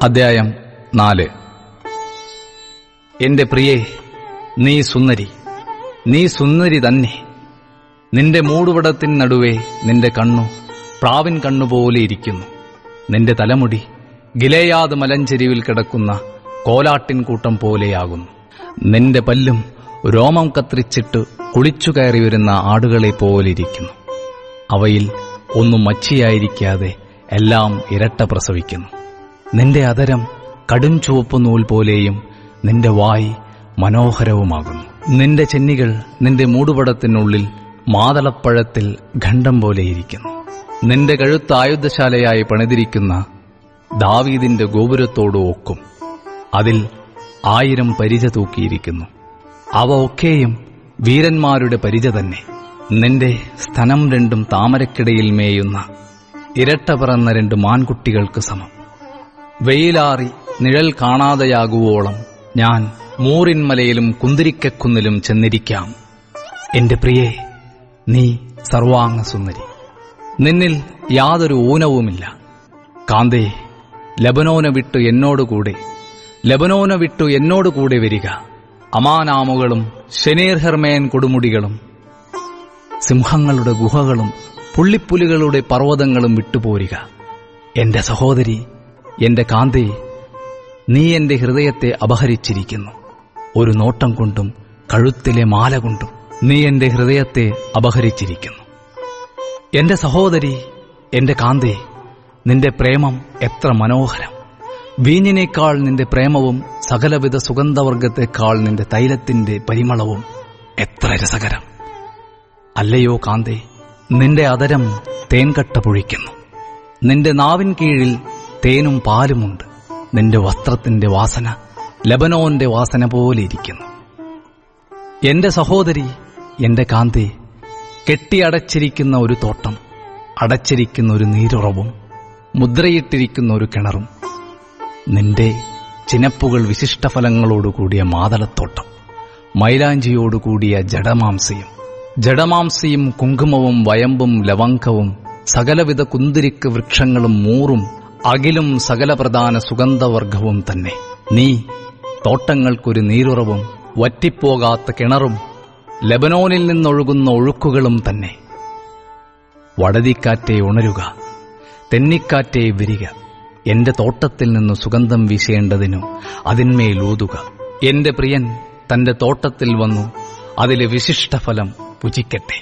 അദ്ധ്യായം 4. എന്റെ പ്രിയേ, നീ സുന്ദരി, നീ സുന്ദരി തന്നെ. നിന്റെ മൂടുപടത്തിനടുവേ നിന്റെ കണ്ണു പ്രാവിൻ കണ്ണുപോലെ ഇരിക്കുന്നു. നിന്റെ തലമുടി ഗിലെയാദ് മലഞ്ചെരിവിൽ കിടക്കുന്ന കോലാട്ടിൻ കൂട്ടം പോലെയാകുന്നു. നിന്റെ പല്ലും രോമം കത്രിച്ചിട്ട് കുളിച്ചു കയറി വരുന്ന ആടുകളെ പോലിരിക്കുന്നു. അവയിൽ ഒന്നും മച്ചിയായിരിക്കാതെ എല്ലാം ഇരട്ട പ്രസവിക്കുന്നു. നിന്റെ അധരം കടും ചുവപ്പ് നൂൽ പോലെയും നിന്റെ വായ് മനോഹരവുമാകുന്നു. നിന്റെ ചെന്നികൾ നിന്റെ മൂടുപടത്തിനുള്ളിൽ മാതളപ്പഴത്തിൽ ഖണ്ഡം പോലെയിരിക്കുന്നു. നിന്റെ കഴുത്ത് ആയുധശാലയായി പണിതിരിക്കുന്ന ദാവീദിന്റെ ഗോപുരത്തോട് ഒക്കും. അതിൽ 1000 പരിച തൂക്കിയിരിക്കുന്നു. അവ ഒക്കെയും വീരന്മാരുടെ പരിച തന്നെ. നിന്റെ സ്തനം 2 താമരക്കിടയിൽ മേയുന്ന ഇരട്ട പിറന്ന 2 മാൻകുട്ടികൾക്ക് സമം. വെയിലാറി നിഴൽ കാണാതെയാകുവോളം ഞാൻ മൂറിന്മലയിലും കുന്തിരിക്കക്കുന്നിലും ചെന്നിരിക്കാം. എന്റെ പ്രിയേ, നീ സർവാംഗ സുന്ദരി, നിന്നിൽ യാതൊരു ഊനവുമില്ല. കാന്തേ, ലബനോനെ വിട്ടു എന്നോടുകൂടെ വരിക. അമാനാമുകളും ശനീർ ഹെർമേൻ കൊടുമുടികളും സിംഹങ്ങളുടെ ഗുഹകളും പുള്ളിപ്പുലികളുടെ പർവ്വതങ്ങളും വിട്ടുപോരുക. എന്റെ സഹോദരി, എന്റെ കാന്തേ, നീ എന്റെ ഹൃദയത്തെ അപഹരിച്ചിരിക്കുന്നു. ഒരു നോട്ടം കൊണ്ടും കഴുത്തിലെ മാല കൊണ്ടും നീ എന്റെ ഹൃദയത്തെ അപഹരിച്ചിരിക്കുന്നു. എന്റെ സഹോദരി, എന്റെ കാന്തേ, നിന്റെ പ്രേമം എത്ര മനോഹരം! വീഞ്ഞിനേക്കാൾ നിന്റെ പ്രേമവും സകലവിധ സുഗന്ധവർഗത്തെക്കാൾ നിന്റെ തൈലത്തിന്റെ പരിമളവും എത്ര രസകരം! അല്ലയോ കാന്തേ, നിന്റെ അധരം തേൻകട്ട പൊഴിക്കുന്നു. നിന്റെ നാവിൻ കീഴിൽ തേനും പാലുമുണ്ട്. നിന്റെ വസ്ത്രത്തിന്റെ വാസന ലബനോന്റെ വാസന പോലെ ഇരിക്കുന്നു. എന്റെ സഹോദരി, എന്റെ കാന്തേ, കെട്ടിയടച്ചിരിക്കുന്ന ഒരു തോട്ടം, അടച്ചിരിക്കുന്ന ഒരു നീരുറവും, മുദ്രയിട്ടിരിക്കുന്ന ഒരു കിണറും, നിന്റെ ചിനപ്പുകൾ വിശിഷ്ടഫലങ്ങളോടുകൂടിയ മാതളത്തോട്ടം, മൈലാഞ്ചിയോടുകൂടിയ ജഡമാംസിയും കുങ്കുമവും വയമ്പും ലവംഗവും സകലവിധ കുന്തിരിക്ക് വൃക്ഷങ്ങളും മൂറും അകിലും സകല പ്രധാന സുഗന്ധവർഗവും തന്നെ. നീ തോട്ടങ്ങൾക്കൊരു നീരുറവും വറ്റിപ്പോകാത്ത കിണറും ലബനോനിൽ നിന്നൊഴുകുന്ന ഒഴുക്കുകളും തന്നെ. വടതിക്കാറ്റെ ഉണരുക, തെന്നിക്കാറ്റെ വിരിക. എന്റെ തോട്ടത്തിൽ നിന്ന് സുഗന്ധം വീശേണ്ടതിനു അതിന്മേലൂതുക. എന്റെ പ്രിയൻ തന്റെ തോട്ടത്തിൽ വന്നു അതിലെ വിശിഷ്ടഫലം പുജിക്കട്ടെ.